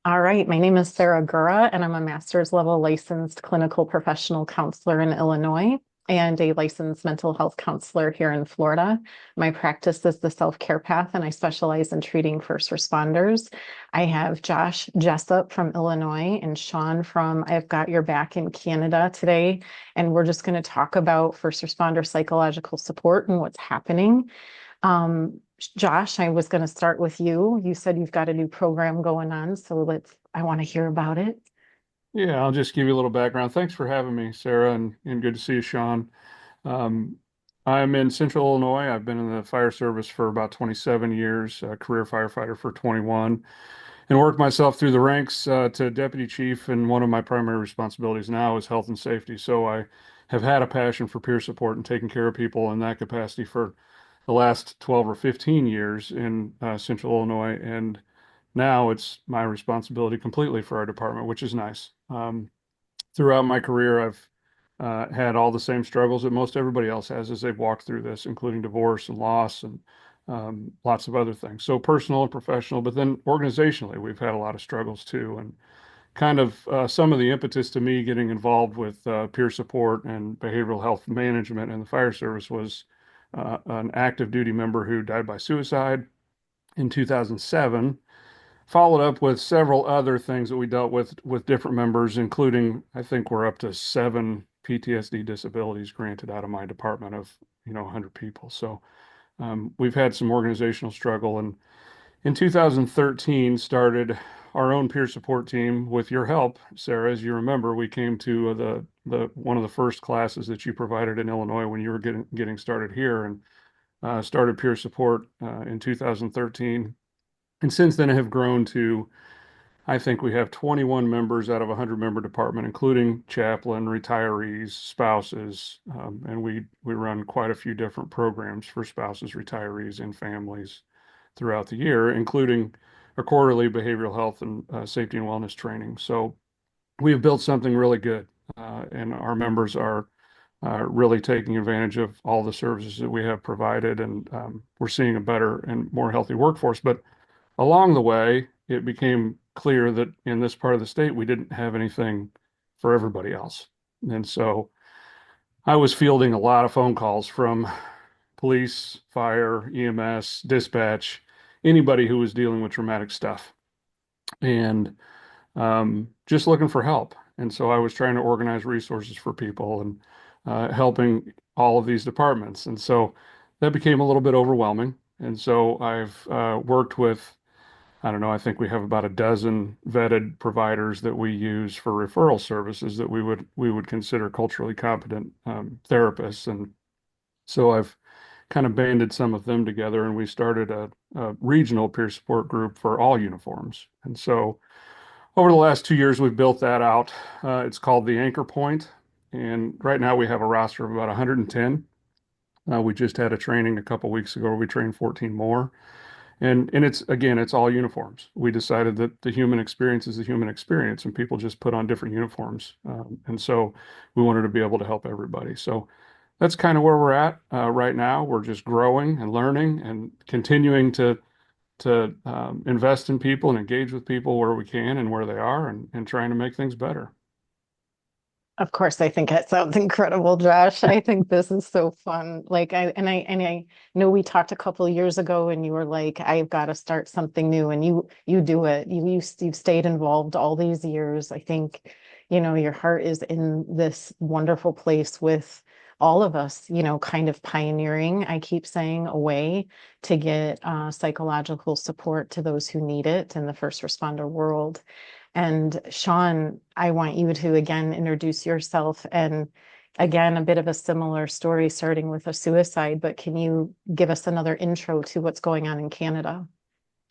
All right, my name is Sarah Gura, and I'm a master's level licensed clinical professional counselor in Illinois and a licensed mental health counselor here in Florida. My practice is the self-care path, and I specialize in treating first responders. I have Josh Jessup from Illinois and Sean from I've Got Your Back in Canada today, and we're just going to talk about first responder psychological support and what's happening. Josh, I was going to start with you. You said you've got a new program going on, so I want to hear about it. Yeah, I'll just give you a little background. Thanks for having me, Sarah, and good to see you, Sean. Um, I'm in Central Illinois. I've been in the fire service for about 27 years, a career firefighter for 21, and worked myself through the ranks to deputy chief. And one of my primary responsibilities now is health and safety. So I have had a passion for peer support and taking care of people in that capacity for the last 12 or 15 years in Central Illinois. And now it's my responsibility completely for our department, which is nice. Throughout my career, I've had all the same struggles that most everybody else has as they've walked through this, including divorce and loss and lots of other things. So personal and professional, but then organizationally, we've had a lot of struggles too. And kind of some of the impetus to me getting involved with peer support and behavioral health management in the fire service was an active duty member who died by suicide in 2007, followed up with several other things that we dealt with different members, including I think we're up to 7 PTSD disabilities granted out of my department of 100 people. So we've had some organizational struggle, and in 2013 started our own peer support team with your help, Sarah. As you remember, we came to the one of the first classes that you provided in Illinois when you were getting started here, and started peer support in 2013. And since then, I have grown to, I think we have 21 members out of a 100-member department, including chaplain, retirees, spouses, and we run quite a few different programs for spouses, retirees, and families throughout the year, including a quarterly behavioral health and safety and wellness training. So we have built something really good, and our members are really taking advantage of all the services that we have provided, and we're seeing a better and more healthy workforce. But along the way, it became clear that in this part of the state, we didn't have anything for everybody else. And so I was fielding a lot of phone calls from police, fire, EMS, dispatch, anybody who was dealing with traumatic stuff, and just looking for help. And so I was trying to organize resources for people and helping all of these departments. And so that became a little bit overwhelming. And so I've worked with, I don't know, I think we have about a dozen vetted providers that we use for referral services that we would consider culturally competent therapists. And so I've kind of banded some of them together, and we started a regional peer support group for all uniforms. And so over the last 2 years, we've built that out. It's called the Anchor Point, and right now we have a roster of about 110. We just had a training a couple weeks ago where we trained 14 more. And it's again, it's all uniforms. We decided that the human experience is the human experience, and people just put on different uniforms. And so we wanted to be able to help everybody. So that's kind of where we're at right now. We're just growing and learning and continuing to invest in people and engage with people where we can and where they are, and trying to make things better. Of course, I think it sounds incredible, Josh. I think this is so fun. I know we talked a couple of years ago and you were like, I've got to start something new, and you do it. You've stayed involved all these years. I think, your heart is in this wonderful place with all of us, kind of pioneering, I keep saying, a way to get psychological support to those who need it in the first responder world. And Sean, I want you to again introduce yourself, and again, a bit of a similar story starting with a suicide, but can you give us another intro to what's going on in Canada?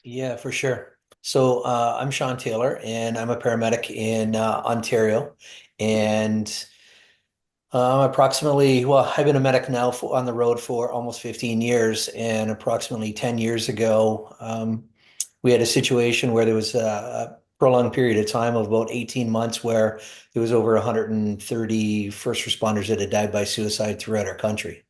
Yeah, for sure. So I'm Sean Taylor, and I'm a paramedic in Ontario. And I've been a medic now on the road for almost 15 years. And approximately 10 years ago, we had a situation where there was a prolonged period of time of about 18 months where there was over 130 first responders that had died by suicide throughout our country.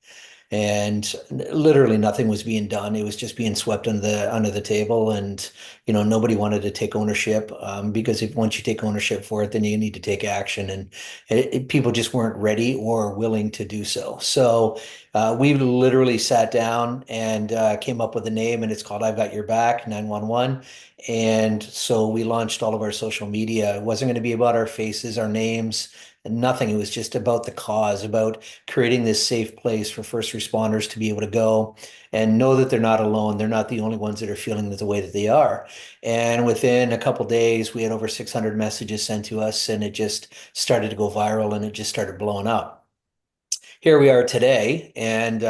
and literally nothing was being done. It was just being swept under the table, and nobody wanted to take ownership, because if once you take ownership for it, then you need to take action, and people just weren't ready or willing to do so. So we literally sat down and came up with a name, and it's called "I've Got Your Back 911." And so we launched all of our social media. It wasn't going to be about our faces, our names, nothing. It was just about the cause, about creating this safe place for first responders to be able to go and know that they're not alone. They're not the only ones that are feeling the way that they are. And within a couple days, we had over 600 messages sent to us, and it just started to go viral, and it just started blowing up. Here we are today, and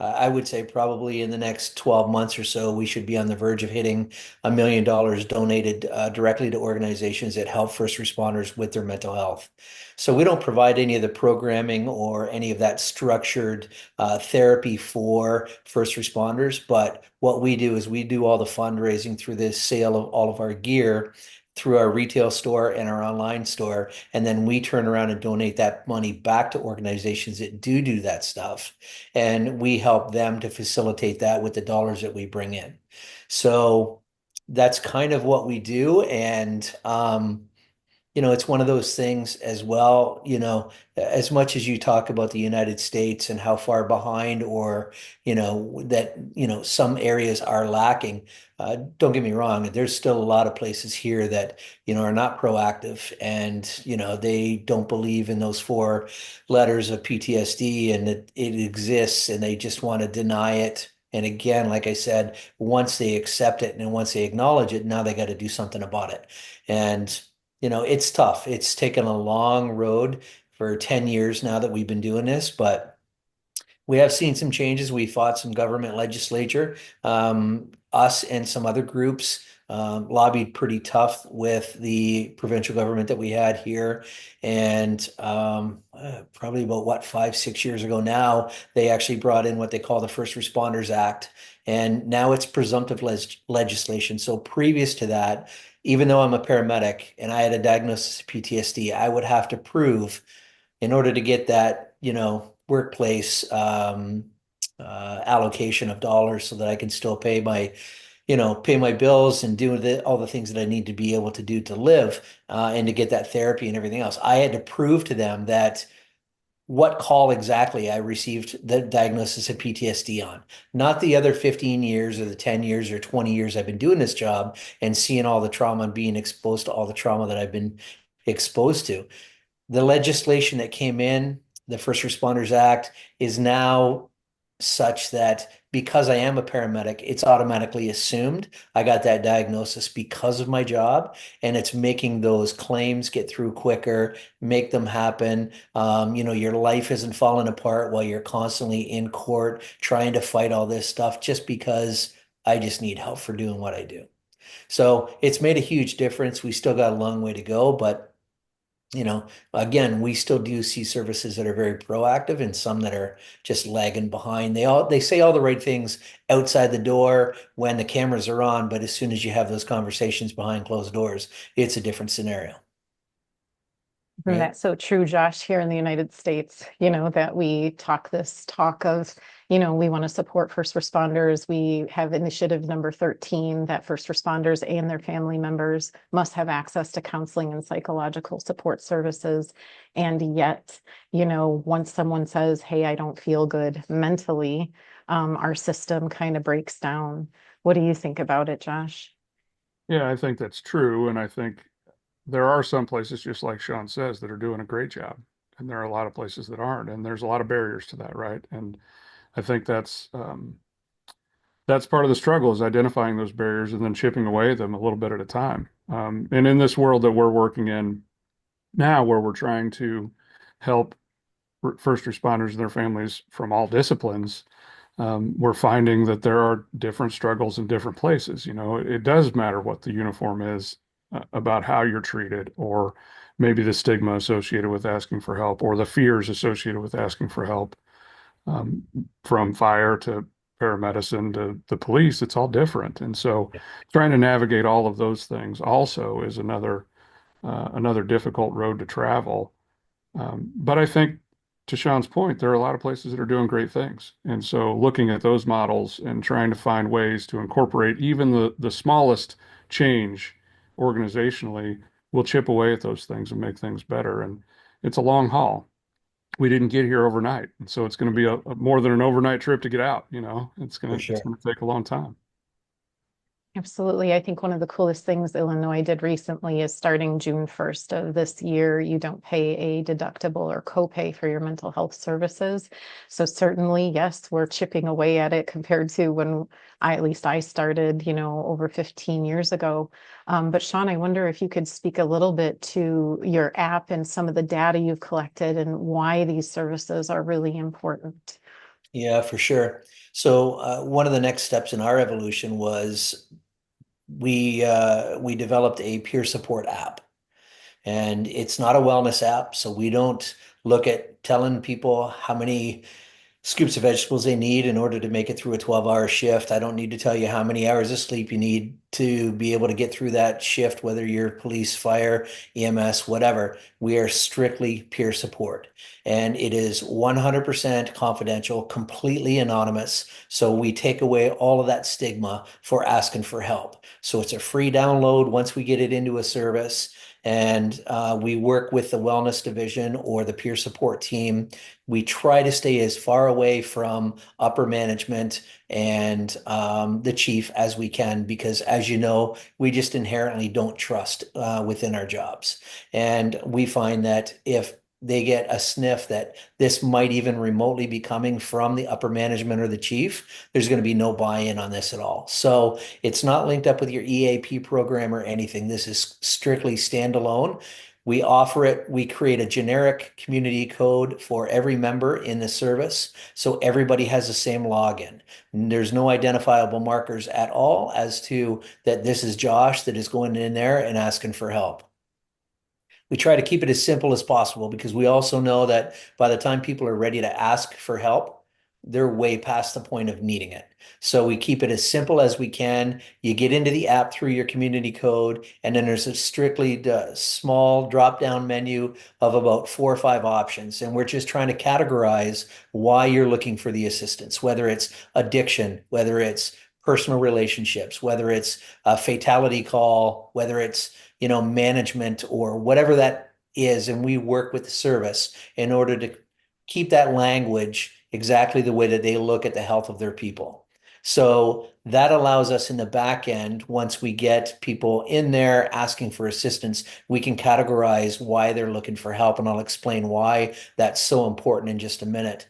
I would say probably in the next 12 months or so, we should be on the verge of hitting $1 million donated directly to organizations that help first responders with their mental health. So we don't provide any of the programming or any of that structured therapy for first responders, but what we do is we do all the fundraising through this sale of all of our gear through our retail store and our online store. And then we turn around and donate that money back to organizations that do that stuff. And we help them to facilitate that with the dollars that we bring in. So that's kind of what we do. And it's one of those things as well, as much as you talk about the United States and how far behind, or, that, some areas are lacking. Don't get me wrong, there's still a lot of places here that, are not proactive, and, they don't believe in those four letters of PTSD, and it exists, and they just want to deny it. And again, like I said, once they accept it and once they acknowledge it, now they got to do something about it. And it's tough. It's taken a long road for 10 years now that we've been doing this, but we have seen some changes. We fought some government legislature. Us and some other groups lobbied pretty tough with the provincial government that we had here. And probably about 5, 6 years ago now, they actually brought in what they call the First Responders Act. And now it's presumptive legislation. So previous to that, even though I'm a paramedic and I had a diagnosis of PTSD, I would have to prove, in order to get that, workplace allocation of dollars so that I can still pay my bills and do all the things that I need to be able to do to live, and to get that therapy and everything else. I had to prove to them that what call exactly I received the diagnosis of PTSD on, not the other 15 years or the 10 years or 20 years I've been doing this job and seeing all the trauma and being exposed to all the trauma that I've been exposed to. The legislation that came in, the First Responders Act, is now such that because I am a paramedic, it's automatically assumed I got that diagnosis because of my job, and it's making those claims get through quicker, make them happen. Your life isn't falling apart while you're constantly in court trying to fight all this stuff just because I just need help for doing what I do. So it's made a huge difference. We still got a long way to go, but again, we still do see services that are very proactive and some that are just lagging behind. They say all the right things outside the door when the cameras are on, but as soon as you have those conversations behind closed doors, it's a different scenario, And right? that's so true, Josh, here in the United States, that we talk this talk of, we want to support first responders. We have initiative number 13 that first responders and their family members must have access to counseling and psychological support services. And yet, once someone says, hey, I don't feel good mentally, our system kind of breaks down. What do you think about it, Josh? Yeah, I think that's true. And I think there are some places, just like Sean says, that are doing a great job. And there are a lot of places that aren't. And there's a lot of barriers to that, right? And I think that's part of the struggle, is identifying those barriers and then chipping away at them a little bit at a time. And in this world that we're working in now, where we're trying to help first responders and their families from all disciplines, we're finding that there are different struggles in different places. It does matter what the uniform is, about how you're treated, or maybe the stigma associated with asking for help, or the fears associated with asking for help, um, from fire to paramedicine to the police. It's all different. And so trying to navigate all of those things also is another difficult road to travel. But I think to Sean's point, there are a lot of places that are doing great things. And so looking at those models and trying to find ways to incorporate even the smallest change organizationally will chip away at those things and make things better. And it's a long haul. We didn't get here overnight. And so it's going to be a more than an overnight trip to get out, you know. For It's sure. going to take a long time. Absolutely. I think one of the coolest things Illinois did recently is starting June 1st of this year, you don't pay a deductible or copay for your mental health services. So certainly, yes, we're chipping away at it compared to when at least I started, over 15 years ago. But Sean, I wonder if you could speak a little bit to your app and some of the data you've collected and why these services are really important. Yeah, for sure. So one of the next steps in our evolution was we developed a peer support app. And it's not a wellness app, so we don't look at telling people how many scoops of vegetables they need in order to make it through a 12-hour shift. I don't need to tell you how many hours of sleep you need to be able to get through that shift, whether you're police, fire, EMS, whatever. We are strictly peer support. And it is 100% confidential, completely anonymous. So we take away all of that stigma for asking for help. So it's a free download once we get it into a service. And we work with the wellness division or the peer support team. We try to stay as far away from upper management and the chief as we can, because as you know, we just inherently don't trust within our jobs. And we find that if they get a sniff that this might even remotely be coming from the upper management or the chief, there's going to be no buy-in on this at all. So it's not linked up with your EAP program or anything. This is strictly standalone. We offer it, we create a generic community code for every member in the service, so everybody has the same login. There's no identifiable markers at all as to that this is Josh that is going in there and asking for help. We try to keep it as simple as possible because we also know that by the time people are ready to ask for help, they're way past the point of needing it. So we keep it as simple as we can. You get into the app through your community code, and then there's a strictly small drop-down menu of about 4 or 5 options. And we're just trying to categorize why you're looking for the assistance, whether it's addiction, whether it's personal relationships, whether it's a fatality call, whether it's management or whatever that is. And we work with the service in order to keep that language exactly the way that they look at the health of their people. So that allows us in the back end, once we get people in there asking for assistance, we can categorize why they're looking for help. And I'll explain why that's so important in just a minute.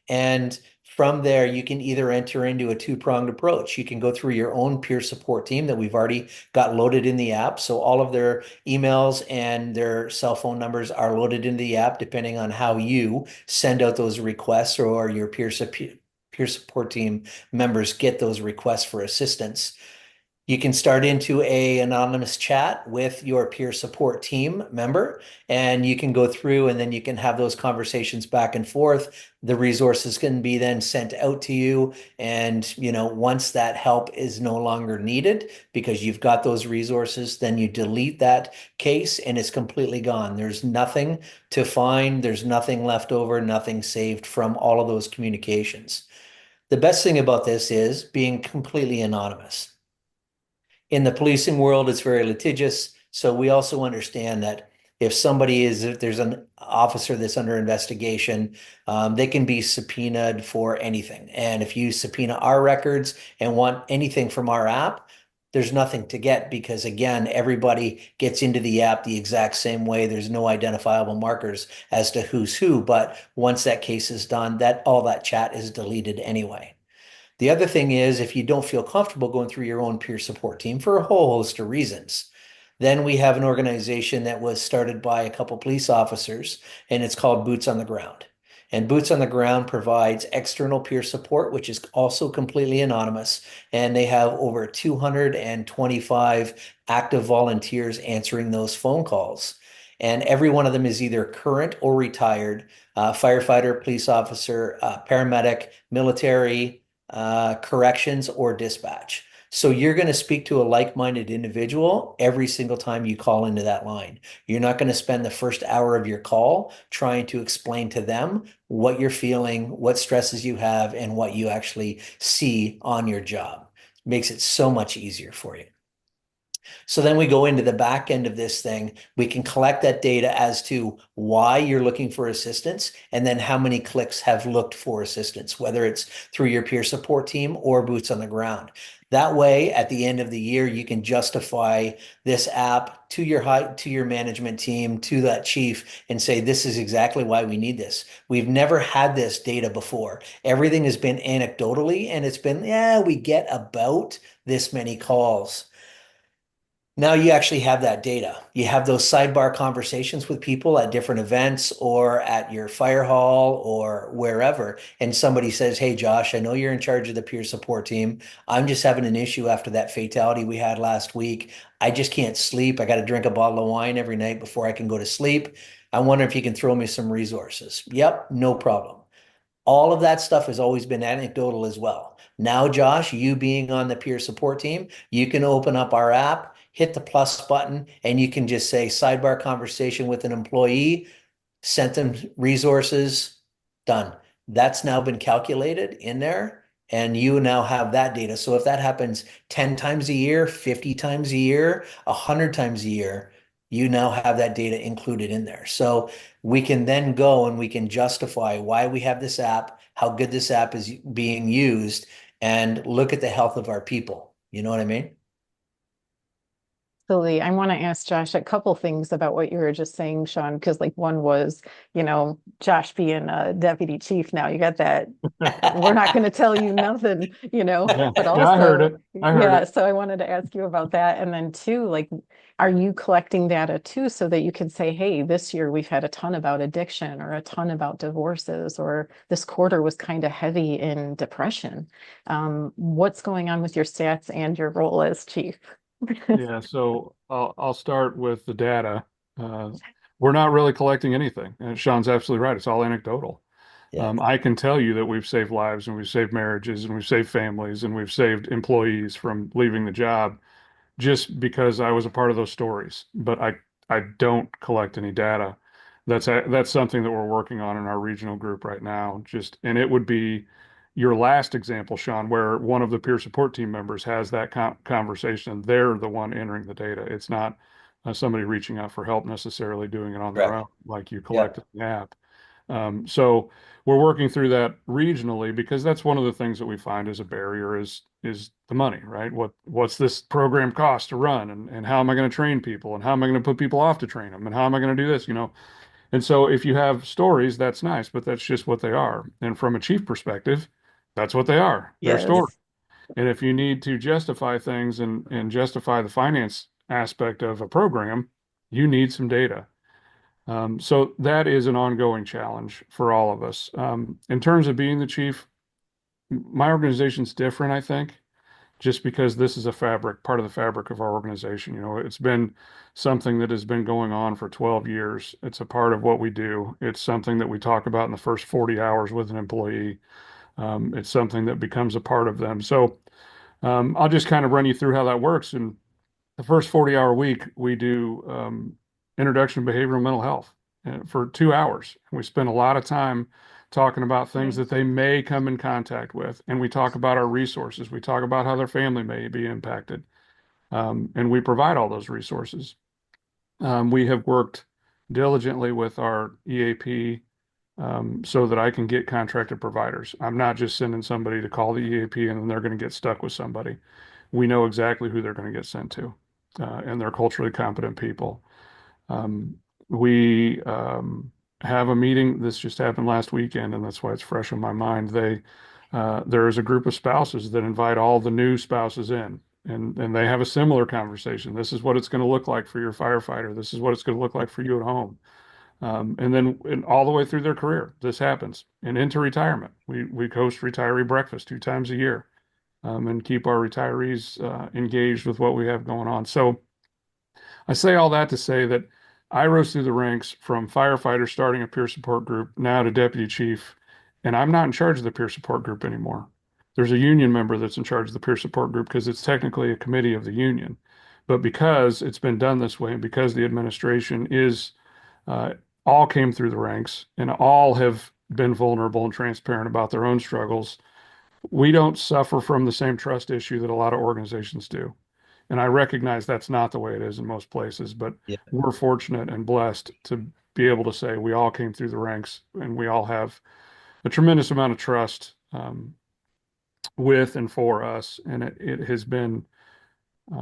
And from there, you can either enter into a two-pronged approach. You can go through your own peer support team that we've already got loaded in the app. So all of their emails and their cell phone numbers are loaded into the app, depending on how you send out those requests or your peer support team members get those requests for assistance. You can start into a anonymous chat with your peer support team member, and you can go through and then you can have those conversations back and forth. The resources can be then sent out to you. And, once that help is no longer needed because you've got those resources, then you delete that case and it's completely gone. There's nothing to find. There's nothing left over, nothing saved from all of those communications. The best thing about this is being completely anonymous. In the policing world, it's very litigious. So we also understand that if there's an officer that's under investigation, they can be subpoenaed for anything. And if you subpoena our records and want anything from our app, there's nothing to get because, again, everybody gets into the app the exact same way. There's no identifiable markers as to who's who. But once that case is done, all that chat is deleted anyway. The other thing is, if you don't feel comfortable going through your own peer support team for a whole host of reasons, then we have an organization that was started by a couple police officers, and it's called Boots on the Ground. And Boots on the Ground provides external peer support, which is also completely anonymous. And they have over 225 active volunteers answering those phone calls. And every one of them is either current or retired, firefighter, police officer, paramedic, military, corrections, or dispatch. So you're going to speak to a like-minded individual every single time you call into that line. You're not going to spend the first hour of your call trying to explain to them what you're feeling, what stresses you have, and what you actually see on your job. Makes it so much easier for you. So then we go into the back end of this thing. We can collect that data as to why you're looking for assistance and then how many clicks have looked for assistance, whether it's through your peer support team or boots on the ground. That way, at the end of the year, you can justify this app to your management team, to that chief, and say, this is exactly why we need this. We've never had this data before. Everything has been anecdotally, and it's been, yeah, we get about this many calls. Now you actually have that data. You have those sidebar conversations with people at different events or at your fire hall or wherever. And somebody says, hey, Josh, I know you're in charge of the peer support team. I'm just having an issue after that fatality we had last week. I just can't sleep. I got to drink a bottle of wine every night before I can go to sleep. I wonder if you can throw me some resources. Yep, no problem. All of that stuff has always been anecdotal as well. Now, Josh, you being on the peer support team, you can open up our app, hit the plus button, and you can just say sidebar conversation with an employee, sent them resources, done. That's now been calculated in there, and you now have that data. So if that happens 10 times a year, 50 times a year, 100 times a year, you now have that data included in there. So we can then go and we can justify why we have this app, how good this app is being used, and look at the health of our people. You know what I mean? Absolutely. I want to ask Josh a couple things about what you were just saying, Sean, because like one was, Josh being a deputy chief now, you got that. We're not going to tell you nothing, Yeah, but yeah, I heard also, it. I heard yeah. it. So I wanted to ask you about that. And then two, like, are you collecting data too so that you can say, hey, this year we've had a ton about addiction or a ton about divorces, or this quarter was kind of heavy in depression. What's going on with your stats and your role as chief? Yeah, so I'll start with the data. Uh, we're not really collecting anything. And Sean's absolutely right. It's all anecdotal. Yeah, I can tell you that we've saved lives and we've saved marriages and we've saved families and we've saved employees from leaving the job just because I was a part of those stories. But I don't collect any data. That's something that we're working on in our regional group right now. And it would be your last example, Sean, where one of the peer support team members has that conversation. They're the one entering the data. It's not somebody reaching out for help necessarily doing it on their correct. own, like you Yeah, collect in the app. So we're working through that regionally because that's one of the things that we find as a barrier is the money, right? What's this program cost to run, and how am I going to train people, and how am I going to put people off to train them, and how am I going to do this, And so if you have stories, that's nice, but that's just what they are. And from a chief perspective, that's what they are. They're stories. Yes. And if you need to justify things and justify the finance aspect of a program, you need some data. So that is an ongoing challenge for all of us. In terms of being the chief, my organization's different, I think, just because this is a part of the fabric of our organization. It's been something that has been going on for 12 years. It's a part of what we do. It's something that we talk about in the first 40 hours with an employee. It's something that becomes a part of them. So I'll just kind of run you through how that works. And the first 40-hour week, we do introduction to behavioral mental health for 2 hours. We spend a lot of time talking about things that they may come in contact with. And we talk about our resources. We talk about how their family may be impacted. And we provide all those resources. We have worked diligently with our EAP so that I can get contracted providers. I'm not just sending somebody to call the EAP and then they're going to get stuck with somebody. We know exactly who they're going to get sent to, and they're culturally competent people. Um, we have a meeting. This just happened last weekend, and that's why it's fresh in my mind. There is a group of spouses that invite all the new spouses in, and they have a similar conversation. This is what it's going to look like for your firefighter. This is what it's going to look like for you at home. And all the way through their career, this happens. And into retirement, we host retiree breakfast 2 times a year, and keep our retirees engaged with what we have going on. So I say all that to say that I rose through the ranks from firefighter starting a peer support group now to deputy chief, and I'm not in charge of the peer support group anymore. there's a union member that's in charge of the peer support group because it's technically a committee of the union. But because it's been done this way and because the administration is uh, all came through the ranks and all have been vulnerable and transparent about their own struggles, we don't suffer from the same trust issue that a lot of organizations do. And I recognize that's not the way it is in most places, but Yeah. we're fortunate and blessed to be able to say we all came through the ranks and we all have a tremendous amount of trust with and for us. And it has been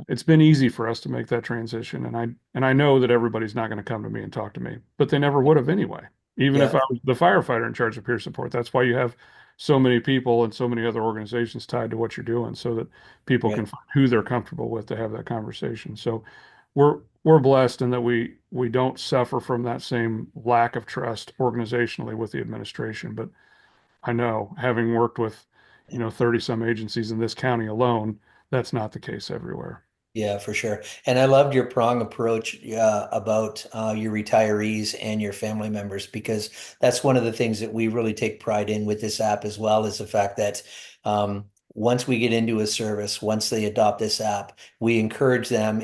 it's been easy for us to make that transition. And I know that everybody's not going to come to me and talk to me, but they never would have anyway. Even if Yeah. I was the firefighter in charge of peer support, that's why you have so many people and so many other organizations tied to what you're doing so that people can Right. find who they're comfortable with to have that conversation. So we're blessed in that we don't suffer from that same lack of trust organizationally with the administration. But I know, having worked with, 30 some agencies in this county alone, that's not the case everywhere. Yeah, for sure. And I loved your prong approach about your retirees and your family members, because that's one of the things that we really take pride in with this app as well, is the fact that once we get into a service, once they adopt this app, we encourage them,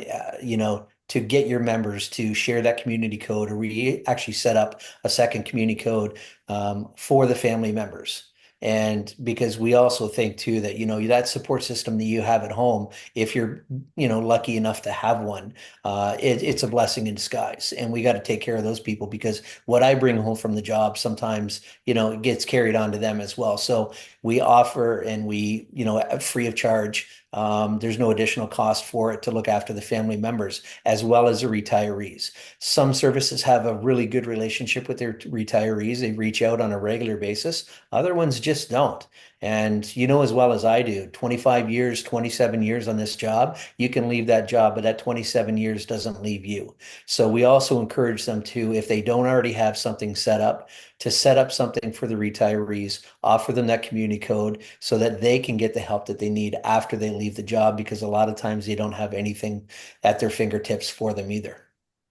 to get your members to share that community code, or we actually set up a second community code for the family members. And because we also think too that, that support system that you have at home, if you're lucky enough to have one, it's a blessing in disguise. And we got to take care of those people, because what I bring home from the job sometimes, it gets carried on to them as well. So we offer, and we, free of charge. There's no additional cost for it to look after the family members as well as the retirees. Some services have a really good relationship with their retirees. They reach out on a regular basis. Other ones just don't. And you know as well as I do, 25 years, 27 years on this job, you can leave that job, but that 27 years doesn't leave you. So we also encourage them to, if they don't already have something set up, to set up something for the retirees, offer them that community code so that they can get the help that they need after they leave the job, because a lot of times they don't have anything at their fingertips for them either.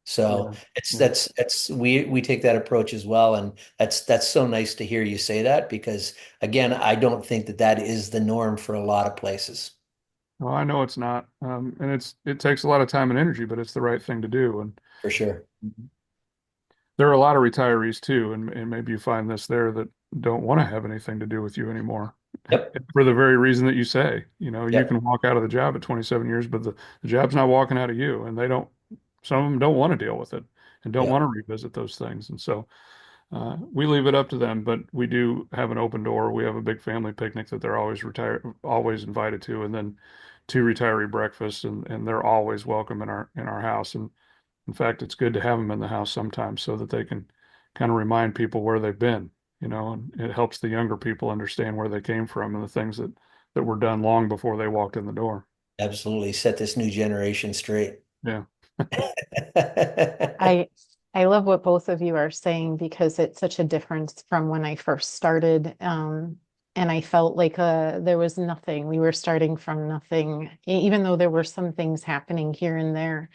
So Yeah. it's Yeah. that's we take that approach as well, and that's so nice to hear you say that, because again, I don't think that that is the norm for a lot of places, Well, I know it's not, and it takes a lot of time and energy, but it's the right thing to do. And for sure. there are a lot of retirees too, and maybe you find this there that don't want to have anything to do with you anymore Yep. for the very reason that you say. You Yep. can walk out of the job at 27 years, but the job's not walking out of you, and they don't. Some of them don't want to deal with it and don't want Yep. to revisit those things, and so. We leave it up to them, but we do have an open door. We have a big family picnic that they're always invited to, and then two retiree breakfasts, and they're always welcome in our house. And in fact, it's good to have them in the house sometimes so that they can kind of remind people where they've been, and it helps the younger people understand where they came from and the things that were done long before they walked in the door. Absolutely. Set this new generation straight. Yeah. I I love what both of you are saying because it's such a difference from when I first started. And I felt like there was nothing. We were starting from nothing, even though there were some things happening here and there.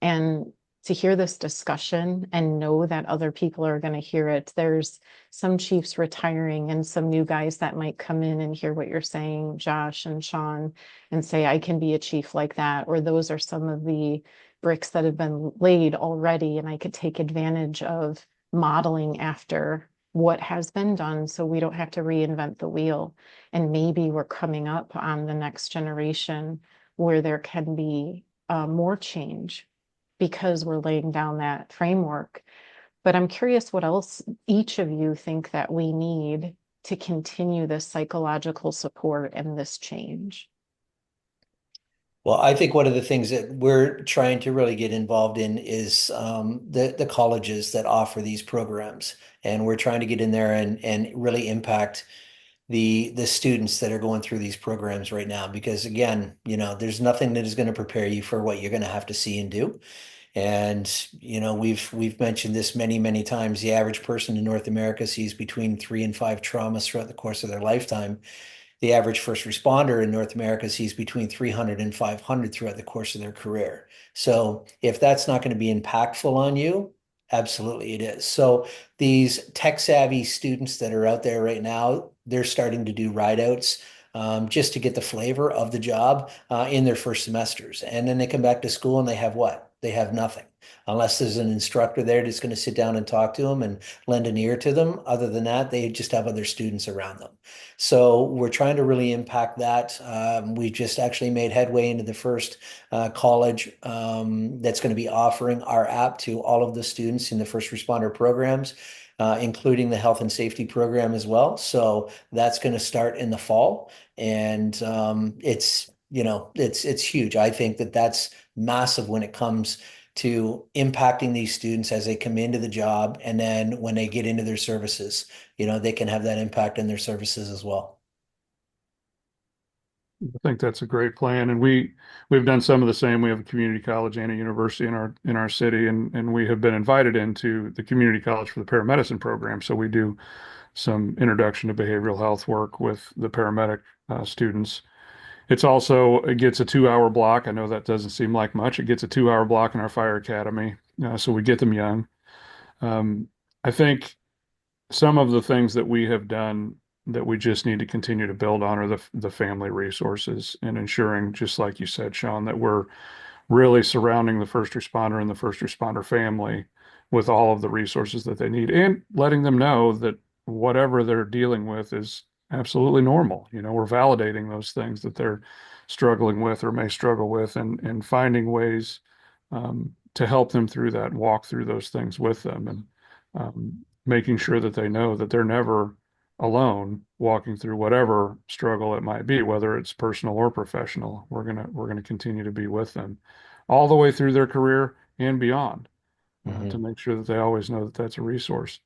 And to hear this discussion and know that other people are going to hear it, there's some chiefs retiring and some new guys that might come in and hear what you're saying, Josh and Sean, and say, I can be a chief like that. Or those are some of the bricks that have been laid already, and I could take advantage of modeling after what has been done so we don't have to reinvent the wheel. And maybe we're coming up on the next generation where there can be more change because we're laying down that framework. But I'm curious what else each of you think that we need to continue this psychological support and this change. Well, I think one of the things that we're trying to really get involved in is the colleges that offer these programs, and we're trying to get in there and really impact the students that are going through these programs right now. Because again, there's nothing that is going to prepare you for what you're going to have to see and do. And we've mentioned this many times. The average person in North America sees between 3 and 5 traumas throughout the course of their lifetime. The average first responder in North America sees between 300 and 500 throughout the course of their career. So if that's not going to be impactful on you, absolutely it is. So these tech savvy students that are out there right now, they're starting to do ride outs. just to get the flavor of the job in their first semesters. And then they come back to school and they have what? They have nothing. Unless there's an instructor there that's going to sit down and talk to them and lend an ear to them. Other than that, they just have other students around them. So we're trying to really impact that. We just actually made headway into the first college that's going to be offering our app to all of the students in the first responder programs, including the health and safety program as well. So that's going to start in the fall, and it's huge. I think that that's massive when it comes to impacting these students as they come into the job, and then when they get into their services, they can have that impact in their services as well. I think that's a great plan, and we've done some of the same. We have a community college and a university in our city, and we have been invited into the community college for the paramedicine program. So we do some introduction to behavioral health work with the paramedic students. It gets a 2 hour block. I know that doesn't seem like much. It gets a 2 hour block in our fire academy, so we get them young. Um, I think some of the things that we have done that we just need to continue to build on are the family resources and ensuring, just like you said, Sean, that we're really surrounding the first responder and the first responder family with all of the resources that they need and letting them know that whatever they're dealing with is absolutely normal. We're validating those things that they're struggling with or may struggle with and finding ways to help them through that and walk through those things with them and making sure that they know that they're never alone walking through whatever struggle it might be, whether it's personal or professional. We're gonna continue to be with them all the way through their career and beyond, to Mhm. make sure that they always know that that's a resource.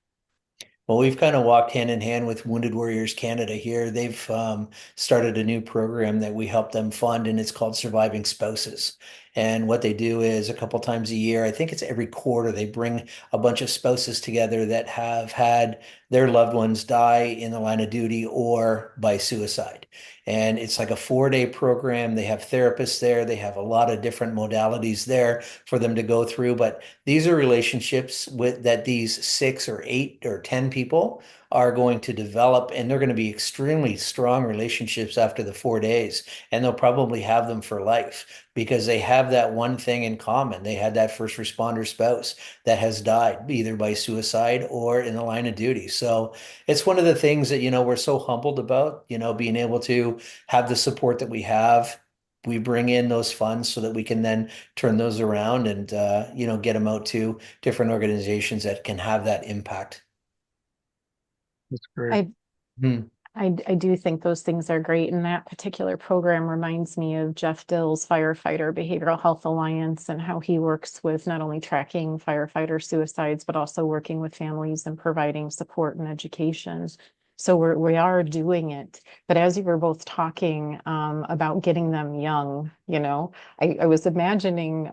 Well, we've kind of walked hand in hand with Wounded Warriors Canada here. They've started a new program that we help them fund, and it's called Surviving Spouses. And what they do is a couple times a year, I think it's every quarter, they bring a bunch of spouses together that have had their loved ones die in the line of duty or by suicide. And it's like a 4-day program. They have therapists there. They have a lot of different modalities there for them to go through. But these are relationships with that these 6 or 8 or 10 people are going to develop, and they're going to be extremely strong relationships after the 4 days. And they'll probably have them for life because they have that one thing in common. They had that first responder spouse that has died either by suicide or in the line of duty. So it's one of the things that, we're so humbled about, being able to have the support that we have. We bring in those funds so that we can then turn those around and get them out to different organizations that can have that impact. That's great. I Hmm. I do think those things are great. And that particular program reminds me of Jeff Dill's Firefighter Behavioral Health Alliance and how he works with not only tracking firefighter suicides, but also working with families and providing support and education. So we are doing it. But as you were both talking about getting them young, I was imagining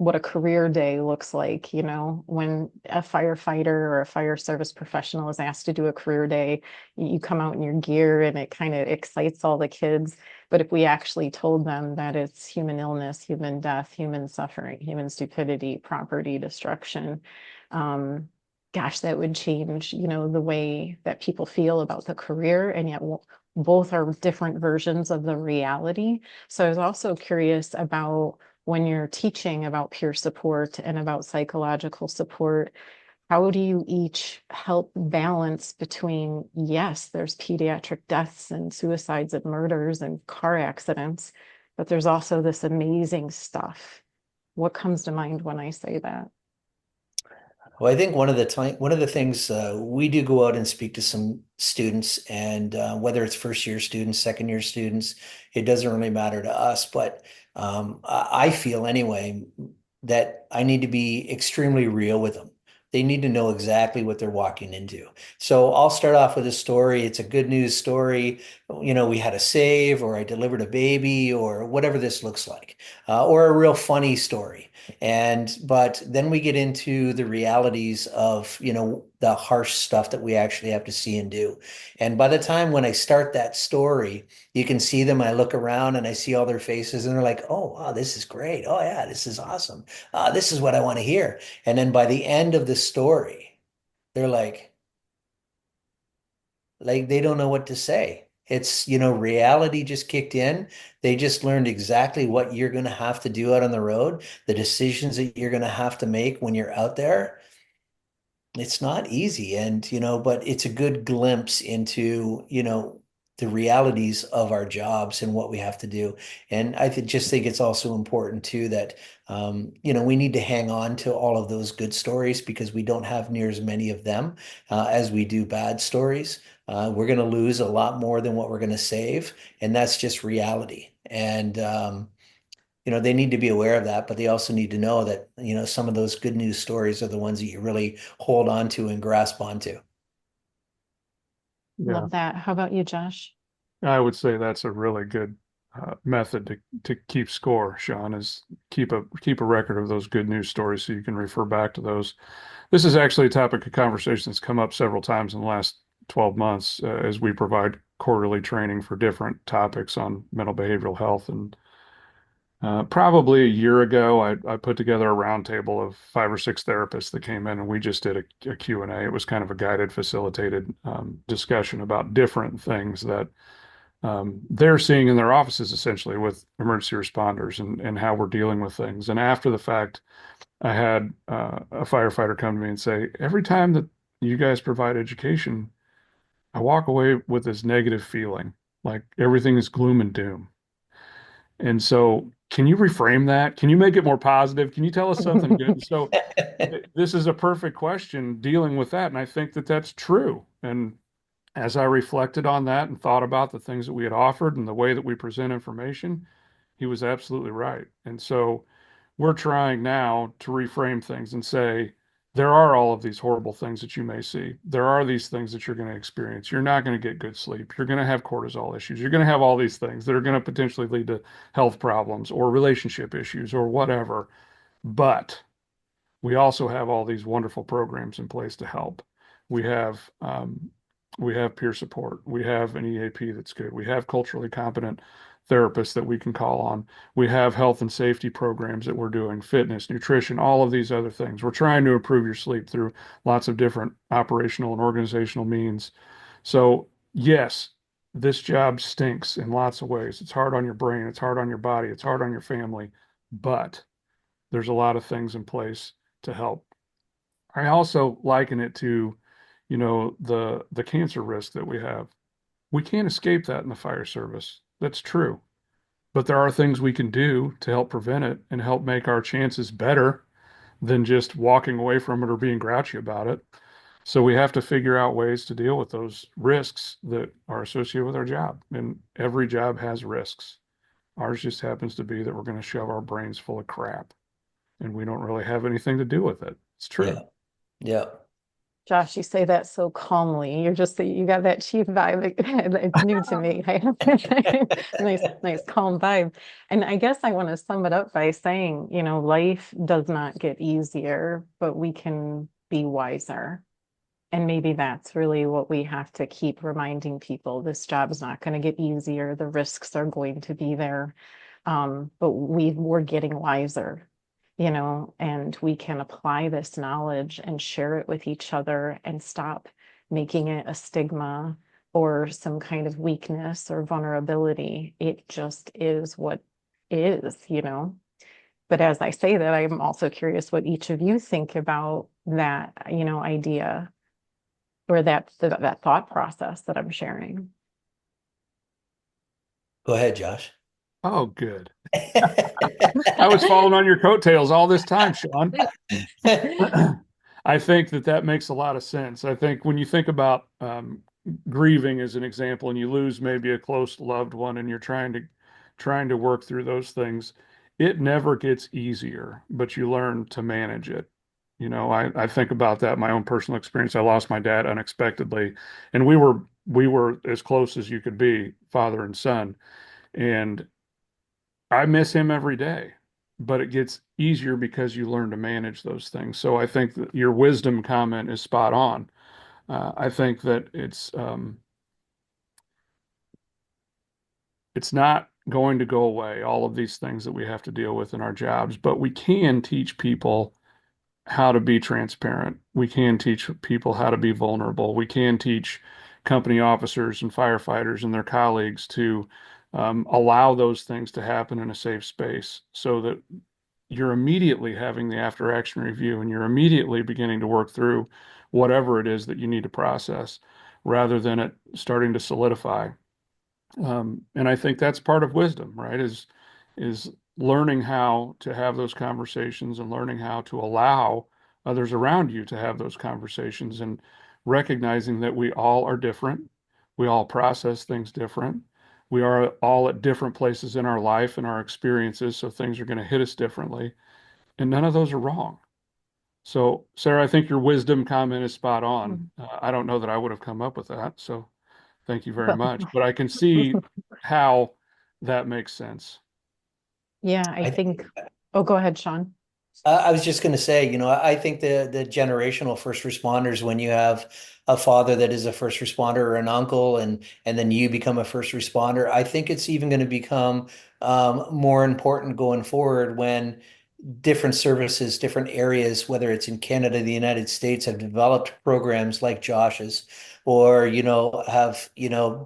what a career day looks like, when a firefighter or a fire service professional is asked to do a career day. You come out in your gear and it kind of excites all the kids. But if we actually told them that it's human illness, human death, human suffering, human stupidity, property destruction, um, gosh, that would change, the way that people feel about the career. And yet both are different versions of the reality. So I was also curious about when you're teaching about peer support and about psychological support, how do you each help balance between, yes, there's pediatric deaths and suicides and murders and car accidents, but there's also this amazing stuff. What comes to mind when I say that? Well, I think one of the things we do go out and speak to some students, and whether it's first year students, second year students, it doesn't really matter to us. But I feel anyway that I need to be extremely real with them. They need to know exactly what they're walking into. So I'll start off with a story. It's a good news story. We had a save, or I delivered a baby, or whatever this looks like, or a real funny story. But then we get into the realities of, the harsh stuff that we actually have to see and do. And by the time when I start that story, you can see them. I look around and I see all their faces and they're like, oh, wow, this is great. Oh, yeah, this is awesome. This is what I want to hear. And then by the end of the story, they're like they don't know what to say. It's, reality just kicked in. They just learned exactly what you're going to have to do out on the road, the decisions that you're going to have to make when you're out there. It's not easy, and but it's a good glimpse into the realities of our jobs and what we have to do. And just think it's also important too that we need to hang on to all of those good stories because we don't have near as many of them as we do bad stories. We're going to lose a lot more than what we're going to save, and that's just reality. And they need to be aware of that, but they also need to know that, some of those good news stories are the ones that you really hold on to and grasp onto. Yeah, Love that. How about you, Josh? I would say that's a really good method to keep score, Sean, is keep a record of those good news stories so you can refer back to those. This is actually a topic of conversation that's come up several times in the last 12 months as we provide quarterly training for different topics on mental behavioral health. And probably a year ago, I put together a roundtable of 5 or 6 therapists that came in, and we just did a Q&A. It was kind of a guided, facilitated discussion about different things that they're seeing in their offices, essentially, with emergency responders and how we're dealing with things. And after the fact, I had a firefighter come to me and say, every time that you guys provide education, I walk away with this negative feeling, like everything is gloom and doom. And so, can you reframe that? Can you make it more positive? Can you tell us something good? And so, this is a perfect question dealing with that. And I think that that's true. And as I reflected on that and thought about the things that we had offered and the way that we present information, he was absolutely right. And so, we're trying now to reframe things and say, there are all of these horrible things that you may see. There are these things that you're going to experience. You're not going to get good sleep. You're going to have cortisol issues. You're going to have all these things that are going to potentially lead to health problems or relationship issues or whatever. But we also have all these wonderful programs in place to help. We have we have peer support. We have an EAP that's good. We have culturally competent therapists that we can call on. We have health and safety programs that we're doing, fitness, nutrition, all of these other things. We're trying to improve your sleep through lots of different operational and organizational means. So, yes, this job stinks in lots of ways. It's hard on your brain, it's hard on your body, it's hard on your family, but there's a lot of things in place to help. I also liken it to, the cancer risk that we have. We can't escape that in the fire service. That's true. But there are things we can do to help prevent it and help make our chances better than just walking away from it or being grouchy about it. So we have to figure out ways to deal with those risks that are associated with our job. And every job has risks. Ours just happens to be that we're going to shove our brains full of crap and we don't really have anything to do with it. It's true. Yeah. Yeah. Josh, you say that so calmly. You got that chief vibe. It's new to me. Nice, calm vibe. And I guess I want to sum it up by saying, life does not get easier, but we can be wiser. And maybe that's really what we have to keep reminding people. This job is not going to get easier. The risks are going to be there. But we're getting wiser, and we can apply this knowledge and share it with each other and stop making it a stigma or some kind of weakness or vulnerability. It just is what is. But as I say that, I'm also curious what each of you think about that, idea or that thought process that I'm sharing. Go ahead, Josh. Oh, good. I was following on your coattails all this time, Sean. I think that that makes a lot of sense. I think when you think about grieving as an example, and you lose maybe a close loved one, and you're trying to work through those things, it never gets easier, but you learn to manage it. I think about that, my own personal experience. I lost my dad unexpectedly, and we were as close as you could be, father and son. And I miss him every day, but it gets easier because you learn to manage those things. So I think that your wisdom comment is spot on. I think that it's not going to go away, all of these things that we have to deal with in our jobs, but we can teach people how to be transparent. We can teach people how to be vulnerable. We can teach company officers and firefighters and their colleagues to allow those things to happen in a safe space so that you're immediately having the after action review and you're immediately beginning to work through whatever it is that you need to process rather than it starting to solidify. And I think that's part of wisdom, right? Is learning how to have those conversations and learning how to allow others around you to have those conversations and recognizing that we all are different. We all process things different. We are all at different places in our life and our experiences, so things are going to hit us differently. And none of those are wrong. So, Sarah, I think your wisdom comment is spot on. Mm. I don't know that I would have come up with that. So thank you very But much. But I can see how that makes sense. yeah, I I think, oh, go ahead, Sean. I was just going to say, I think the generational first responders, when you have a father that is a first responder or an uncle, and then you become a first responder, I think it's even going to become more important going forward when different services, different areas, whether it's in Canada, the United States, have developed programs like Josh's, or have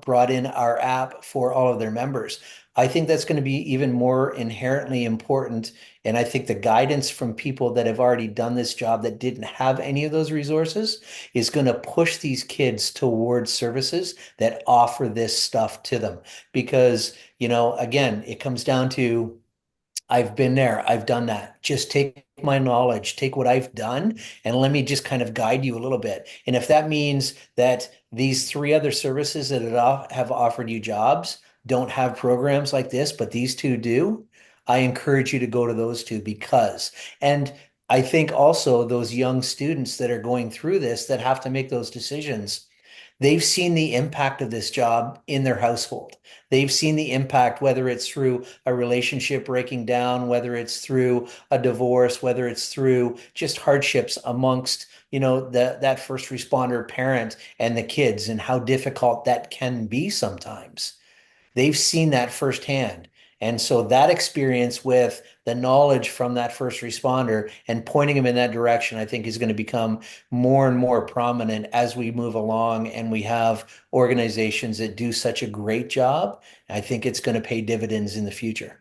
brought in our app for all of their members. I think that's going to be even more inherently important. And I think the guidance from people that have already done this job that didn't have any of those resources is going to push these kids towards services that offer this stuff to them. Because, again, it comes down to I've been there. I've done that. Just take my knowledge, take what I've done, and let me just kind of guide you a little bit. And if that means that these three other services that have offered you jobs don't have programs like this, but these two do, I encourage you to go to those two because, and I think also those young students that are going through this that have to make those decisions. They've seen the impact of this job in their household. They've seen the impact, whether it's through a relationship breaking down, whether it's through a divorce, whether it's through just hardships amongst, that first responder parent and the kids and how difficult that can be sometimes. They've seen that firsthand. And so that experience with the knowledge from that first responder and pointing them in that direction, I think is going to become more and more prominent as we move along and we have organizations that do such a great job. I think it's going to pay dividends in the future.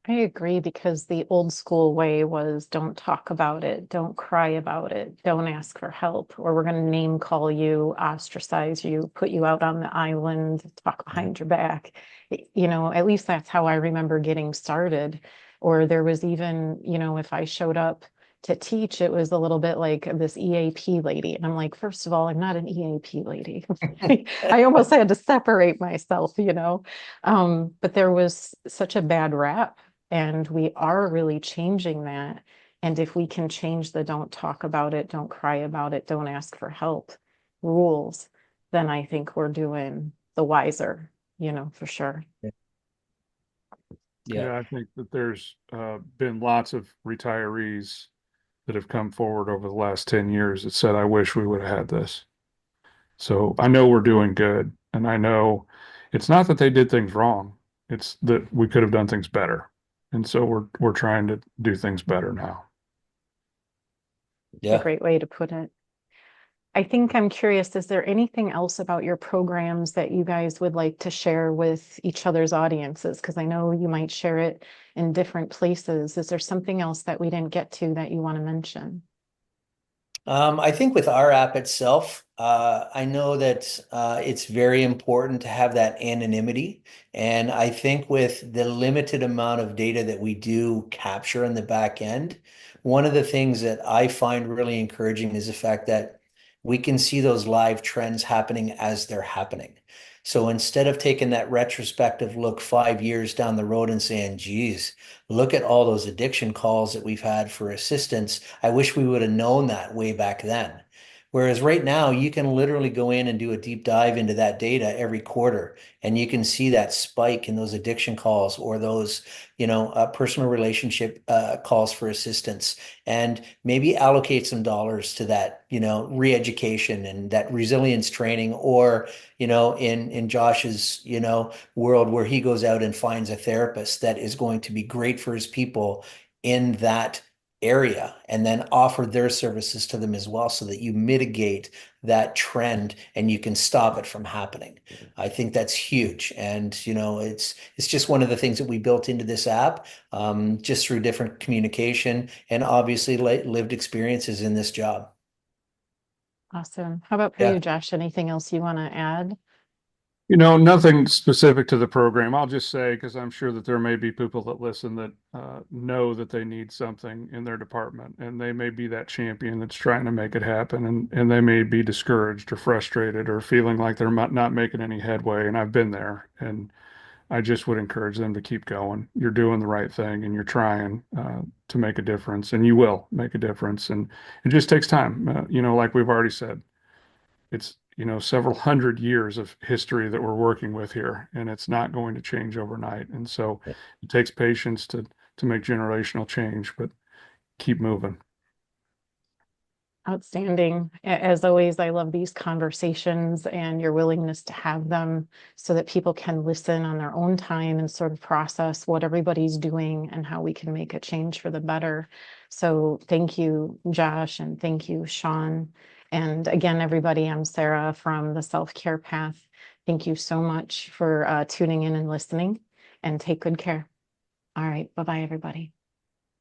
I agree because the old school way was don't talk about it, don't cry about it, don't ask for help, or we're going to name call you, ostracize you, put you out on the island, talk Yeah. behind your back. At least that's how I remember getting started. Or there was even, if I showed up to teach, it was a little bit like this EAP lady. And I'm like, first of all, I'm not an EAP lady. I almost had to separate myself. But there was such a bad rap and we are really changing that. And if we can change the don't talk about it, don't cry about it, don't ask for help rules, then I think we're doing the wiser, for sure. Yeah. Yeah, I think that there's been lots of retirees that have come forward over the last 10 years that said, I wish we would have had this. So I know we're doing good. And I know it's not that they did things wrong. It's that we could have done things better. And so we're trying to do things better now. A Yeah. great way to put it. I think I'm curious, is there anything else about your programs that you guys would like to share with each other's audiences? Because I know you might share it in different places. Is there something else that we didn't get to that you want to mention? I think with our app itself, I know that it's very important to have that anonymity. And I think with the limited amount of data that we do capture in the back end, one of the things that I find really encouraging is the fact that we can see those live trends happening as they're happening. So instead of taking that retrospective look 5 years down the road and saying, geez, look at all those addiction calls that we've had for assistance. I wish we would have known that way back then. Whereas right now, you can literally go in and do a deep dive into that data every quarter, and you can see that spike in those addiction calls or those, personal relationship calls for assistance, and maybe allocate some dollars to that, re-education and that resilience training, or, in Josh's, world where he goes out and finds a therapist that is going to be great for his people in that area and then offer their services to them as well so that you mitigate that trend and you can stop it from happening. I think that's huge. And, it's just one of the things that we built into this app, just through different communication and obviously lived experiences in this job. Awesome. How about for Yeah. you, Josh? Anything else you want to add? Nothing specific to the program. I'll just say, because I'm sure that there may be people that listen that know that they need something in their department, and they may be that champion that's trying to make it happen, and they may be discouraged or frustrated or feeling like they're not making any headway. And I've been there, and I just would encourage them to keep going. You're doing the right thing, and you're trying to make a difference, and you will make a difference. And it just takes time. Like we've already said, it's several hundred years of history that we're working with here, and it's not going to change overnight. And so it takes patience to make generational change, but keep moving. Outstanding. As always, I love these conversations and your willingness to have them so that people can listen on their own time and sort of process what everybody's doing and how we can make a change for the better. So thank you, Josh, and thank you, Sean. And again, everybody, I'm Sarah from the Self-Care Path. Thank you so much for tuning in and listening, and take good care. All right. Bye-bye, everybody.